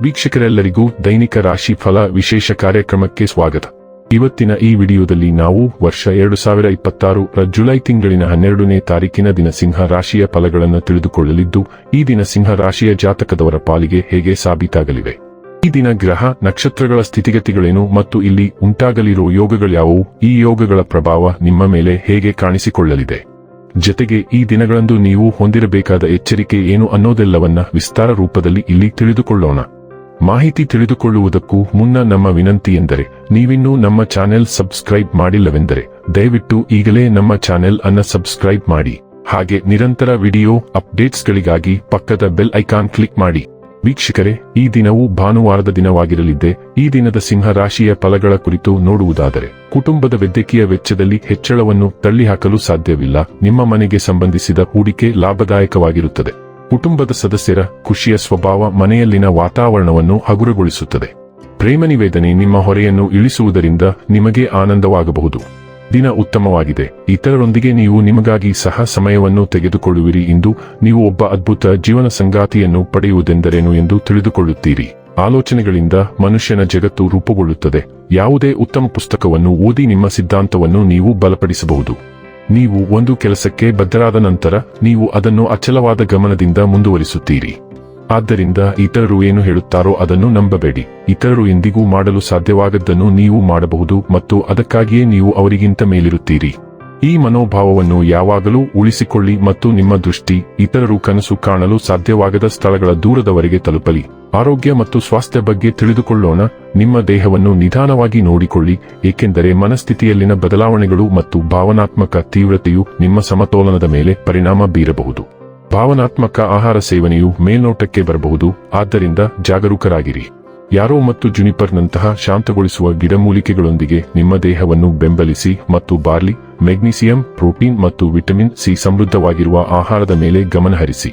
ವೀಕ್ಷಕರೆಲ್ಲರಿಗೂ ದೈನಿಕ ರಾಶಿ ಫಲ ವಿಶೇಷ ಕಾರ್ಯಕ್ರಮಕ್ಕೆ ಸ್ವಾಗತ. ಇವತ್ತಿನ ಈ ವಿಡಿಯೋದಲ್ಲಿ ನಾವು ವರ್ಷ 2026 ಜುಲೈ ತಿಂಗಳಿನ 12ನೇ ತಾರೀಕಿನ ದಿನ ಸಿಂಹ ರಾಶಿಯ ಫಲಗಳನ್ನು ತಿಳಿದುಕೊಳ್ಳಲಿದ್ದು, ಈ ದಿನ ಸಿಂಹ ರಾಶಿಯ ಜಾತಕದವರ ಪಾಲಿಗೆ ಹೇಗೆ ಸಾಬೀತಾಗಲಿವೆ, ಈ ದಿನ ಗ್ರಹ ನಕ್ಷತ್ರಗಳ ಸ್ಥಿತಿಗತಿಗಳೇನು ಮತ್ತು ಇಲ್ಲಿ ಉಂಟಾಗಲಿರುವ ಯೋಗಗಳ್ಯಾವುವು, ಈ ಯೋಗಗಳ ಪ್ರಭಾವ ನಿಮ್ಮ ಮೇಲೆ ಹೇಗೆ ಕಾಣಿಸಿಕೊಳ್ಳಲಿದೆ, ಜತೆಗೆ ಈ ದಿನಗಳಂದು ನೀವು ಹೊಂದಿರಬೇಕಾದ ಎಚ್ಚರಿಕೆ ಏನು ಅನ್ನೋದೆಲ್ಲವನ್ನ ವಿಸ್ತಾರ ರೂಪದಲ್ಲಿ ಇಲ್ಲಿ ತಿಳಿದುಕೊಳ್ಳೋಣ. ಮಾಹಿತಿ ತಿಳಿದುಕೊಳ್ಳುವುದಕ್ಕೂ ಮುನ್ನ ನಮ್ಮ ವಿನಂತಿ ಎಂದರೆ, ನೀವಿನ್ನೂ ನಮ್ಮ ಚಾನೆಲ್ ಸಬ್ಸ್ಕ್ರೈಬ್ ಮಾಡಿಲ್ಲವೆಂದರೆ ದಯವಿಟ್ಟು ಈಗಲೇ ನಮ್ಮ ಚಾನೆಲ್ ಅನ್ನು ಸಬ್ಸ್ಕ್ರೈಬ್ ಮಾಡಿ. ಹಾಗೆ ನಿರಂತರ ವಿಡಿಯೋ ಅಪ್ಡೇಟ್ಸ್ಗಳಿಗಾಗಿ ಪಕ್ಕದ ಬೆಲ್ ಐಕಾನ್ ಕ್ಲಿಕ್ ಮಾಡಿ. ವೀಕ್ಷಕರೇ, ಈ ದಿನವು ಭಾನುವಾರದ ದಿನವಾಗಿರಲಿದ್ದೆ. ಈ ದಿನದ ಸಿಂಹ ರಾಶಿಯ ಫಲಗಳ ಕುರಿತು ನೋಡುವುದಾದರೆ, ಕುಟುಂಬದ ವೈದ್ಯಕೀಯ ವೆಚ್ಚದಲ್ಲಿ ಹೆಚ್ಚಳವನ್ನು ತಳ್ಳಿಹಾಕಲು ಸಾಧ್ಯವಿಲ್ಲ. ನಿಮ್ಮ ಮನೆಗೆ ಸಂಬಂಧಿಸಿದ ಹೂಡಿಕೆ ಲಾಭದಾಯಕವಾಗಿರುತ್ತದೆ. ಕುಟುಂಬದ ಸದಸ್ಯರ ಖುಷಿಯ ಸ್ವಭಾವ ಮನೆಯಲ್ಲಿನ ವಾತಾವರಣವನ್ನು ಹಗುರಗೊಳಿಸುತ್ತದೆ. ಪ್ರೇಮ ನಿವೇದನೆ ನಿಮ್ಮ ಹೊರೆಯನ್ನು ಇಳಿಸುವುದರಿಂದ ನಿಮಗೆ ಆನಂದವಾಗಬಹುದು. ದಿನ ಉತ್ತಮವಾಗಿದೆ. ಇತರರೊಂದಿಗೆ ನೀವು ನಿಮಗಾಗಿ ಸಹ ಸಮಯವನ್ನು ತೆಗೆದುಕೊಳ್ಳುವಿರಿ. ಇಂದು ನೀವು ಒಬ್ಬ ಅದ್ಭುತ ಜೀವನ ಸಂಗಾತಿಯನ್ನು ಪಡೆಯುವುದೆಂದರೇನು ಎಂದು ತಿಳಿದುಕೊಳ್ಳುತ್ತೀರಿ. ಆಲೋಚನೆಗಳಿಂದ ಮನುಷ್ಯನ ಜಗತ್ತು ರೂಪುಗೊಳ್ಳುತ್ತದೆ. ಯಾವುದೇ ಉತ್ತಮ ಪುಸ್ತಕವನ್ನು ಓದಿ ನಿಮ್ಮ ಸಿದ್ಧಾಂತವನ್ನು ನೀವು ಬಲಪಡಿಸಬಹುದು. ನೀವು ಒಂದು ಕೆಲಸಕ್ಕೆ ಬದ್ಧರಾದ ನಂತರ ನೀವು ಅದನ್ನು ಅಚಲವಾದ ಗಮನದಿಂದ ಮುಂದುವರಿಸುತ್ತೀರಿ. ಆದ್ದರಿಂದ ಇತರರು ಏನು ಹೇಳುತ್ತಾರೋ ಅದನ್ನು ನಂಬಬೇಡಿ. ಇತರರು ಎಂದಿಗೂ ಮಾಡಲು ಸಾಧ್ಯವಾಗದ್ದನ್ನು ನೀವು ಮಾಡಬಹುದು ಮತ್ತು ಅದಕ್ಕಾಗಿಯೇ ನೀವು ಅವರಿಗಿಂತ ಮೇಲಿರುತ್ತೀರಿ. ಈ ಮನೋಭಾವವನ್ನು ಯಾವಾಗಲೂ ಉಳಿಸಿಕೊಳ್ಳಿ ಮತ್ತು ನಿಮ್ಮ ದೃಷ್ಟಿ ಇತರರು ಕನಸು ಕಾಣಲು ಸಾಧ್ಯವಾಗದ ಸ್ಥಳಗಳ ದೂರದವರೆಗೆ ತಲುಪಲಿ. ಆರೋಗ್ಯ ಮತ್ತು ಸ್ವಾಸ್ಥ್ಯ ಬಗ್ಗೆ ತಿಳಿದುಕೊಳ್ಳೋಣ. ನಿಮ್ಮ ದೇಹವನ್ನು ನಿಧಾನವಾಗಿ ನೋಡಿಕೊಳ್ಳಿ, ಏಕೆಂದರೆ ಮನಸ್ಥಿತಿಯಲ್ಲಿನ ಬದಲಾವಣೆಗಳು ಮತ್ತು ಭಾವನಾತ್ಮಕ ತೀವ್ರತೆಯು ನಿಮ್ಮ ಸಮತೋಲನದ ಮೇಲೆ ಪರಿಣಾಮ ಬೀರಬಹುದು. ಭಾವನಾತ್ಮಕ ಆಹಾರ ಸೇವನೆಯು ಮೇಲ್ನೋಟಕ್ಕೆ ಬರಬಹುದು, ಆದ್ದರಿಂದ ಜಾಗರೂಕರಾಗಿರಿ. ಯಾರೋ ಮತ್ತು ಜುನಿಪರ್ನಂತಹ ಶಾಂತಗೊಳಿಸುವ ಗಿಡಮೂಲಿಕೆಗಳೊಂದಿಗೆ ನಿಮ್ಮ ದೇಹವನ್ನು ಬೆಂಬಲಿಸಿ ಮತ್ತು ಬಾರ್ಲಿ, ಮೆಗ್ನೀಸಿಯಂ, ಪ್ರೋಟೀನ್ ಮತ್ತು ವಿಟಮಿನ್ ಸಿ ಸಮೃದ್ಧವಾಗಿರುವ ಆಹಾರದ ಮೇಲೆ ಗಮನಹರಿಸಿ.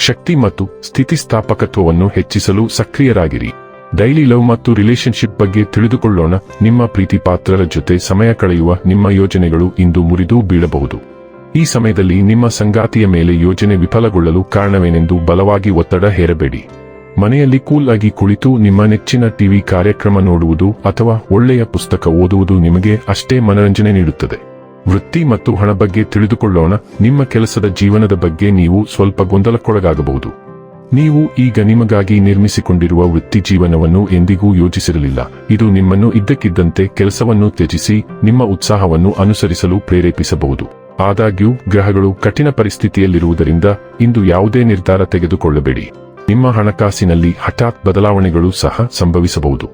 ಶಕ್ತಿ ಮತ್ತು ಸ್ಥಿತಿಸ್ಥಾಪಕತ್ವವನ್ನು ಹೆಚ್ಚಿಸಲು ಸಕ್ರಿಯರಾಗಿರಿ. ಡೈಲಿ ಲವ್ ಮತ್ತು ರಿಲೇಶನ್ಶಿಪ್ ಬಗ್ಗೆ ತಿಳಿದುಕೊಳ್ಳೋಣ. ನಿಮ್ಮ ಪ್ರೀತಿ ಪಾತ್ರರ ಜೊತೆ ಸಮಯ ಕಳೆಯುವ ನಿಮ್ಮ ಯೋಜನೆಗಳು ಇಂದು ಮುರಿದು ಬೀಳಬಹುದು. ಈ ಸಮಯದಲ್ಲಿ ನಿಮ್ಮ ಸಂಗಾತಿಯ ಮೇಲೆ ಯೋಜನೆ ವಿಫಲಗೊಳ್ಳಲು ಕಾರಣವೇನೆಂದು ಬಲವಾಗಿ ಒತ್ತಡ ಹೇರಬೇಡಿ. ಮನೆಯಲ್ಲಿ ಕೂಲ್ ಆಗಿ ಕುಳಿತು ನಿಮ್ಮ ನೆಚ್ಚಿನ ಟಿವಿ ಕಾರ್ಯಕ್ರಮ ನೋಡುವುದು ಅಥವಾ ಒಳ್ಳೆಯ ಪುಸ್ತಕ ಓದುವುದು ನಿಮಗೆ ಅಷ್ಟೇ ಮನರಂಜನೆ ನೀಡುತ್ತದೆ. ವೃತ್ತಿ ಮತ್ತು ಹಣ ಬಗ್ಗೆ ತಿಳಿದುಕೊಳ್ಳೋಣ. ನಿಮ್ಮ ಕೆಲಸದ ಜೀವನದ ಬಗ್ಗೆ ನೀವು ಸ್ವಲ್ಪ ಗೊಂದಲಕ್ಕೊಳಗಾಗಬಹುದು. ನೀವು ಈಗ ನಿಮಗಾಗಿ ನಿರ್ಮಿಸಿಕೊಂಡಿರುವ ವೃತ್ತಿ ಜೀವನವನ್ನು ಎಂದಿಗೂ ಯೋಜಿಸಿರಲಿಲ್ಲ. ಇದು ನಿಮ್ಮನ್ನು ಇದ್ದಕ್ಕಿದ್ದಂತೆ ಕೆಲಸವನ್ನು ತ್ಯಜಿಸಿ ನಿಮ್ಮ ಉತ್ಸಾಹವನ್ನು ಅನುಸರಿಸಲು ಪ್ರೇರೇಪಿಸಬಹುದು. ಆದಾಗ್ಯೂ ಗ್ರಹಗಳು ಕಠಿಣ ಪರಿಸ್ಥಿತಿಯಲ್ಲಿರುವುದರಿಂದ ಇಂದು ಯಾವುದೇ ನಿರ್ಧಾರ ತೆಗೆದುಕೊಳ್ಳಬೇಡಿ. ನಿಮ್ಮ ಹಣಕಾಸಿನಲ್ಲಿ ಹಠಾತ್ ಬದಲಾವಣೆಗಳು ಸಹ ಸಂಭವಿಸಬಹುದು.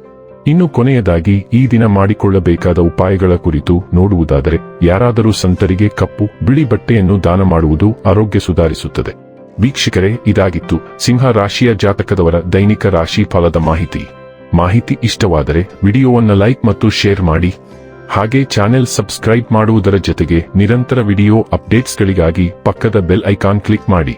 ಇನ್ನು ಕೊನೆಯದಾಗಿ ಈ ದಿನ ಮಾಡಿಕೊಳ್ಳಬೇಕಾದ ಉಪಾಯಗಳ ಕುರಿತು ನೋಡುವುದಾದರೆ, ಯಾರಾದರೂ ಸಂತರಿಗೆ ಕಪ್ಪು ಬಿಳಿ ಬಟ್ಟೆಯನ್ನು ದಾನ ಮಾಡುವುದು ಆರೋಗ್ಯ ಸುಧಾರಿಸುತ್ತದೆ. ವೀಕ್ಷಕರೇ, ಇದಾಗಿತ್ತು ಸಿಂಹ ರಾಶಿಯ ಜಾತಕದವರ ದೈನಿಕ ರಾಶಿ ಫಲದ ಮಾಹಿತಿ ಇಷ್ಟವಾದರೆ ವಿಡಿಯೋವನ್ನು ಲೈಕ್ ಮತ್ತು ಶೇರ್ ಮಾಡಿ. ಹಾಗೆ ಚಾನೆಲ್ ಸಬ್ಸ್ಕ್ರೈಬ್ ಮಾಡುವುದರ ಜೊತೆಗೆ ನಿರಂತರ ವಿಡಿಯೋ ಅಪ್ಡೇಟ್ಸ್ಗಳಿಗಾಗಿ ಪಕ್ಕದ ಬೆಲ್ ಐಕಾನ್ ಕ್ಲಿಕ್ ಮಾಡಿ.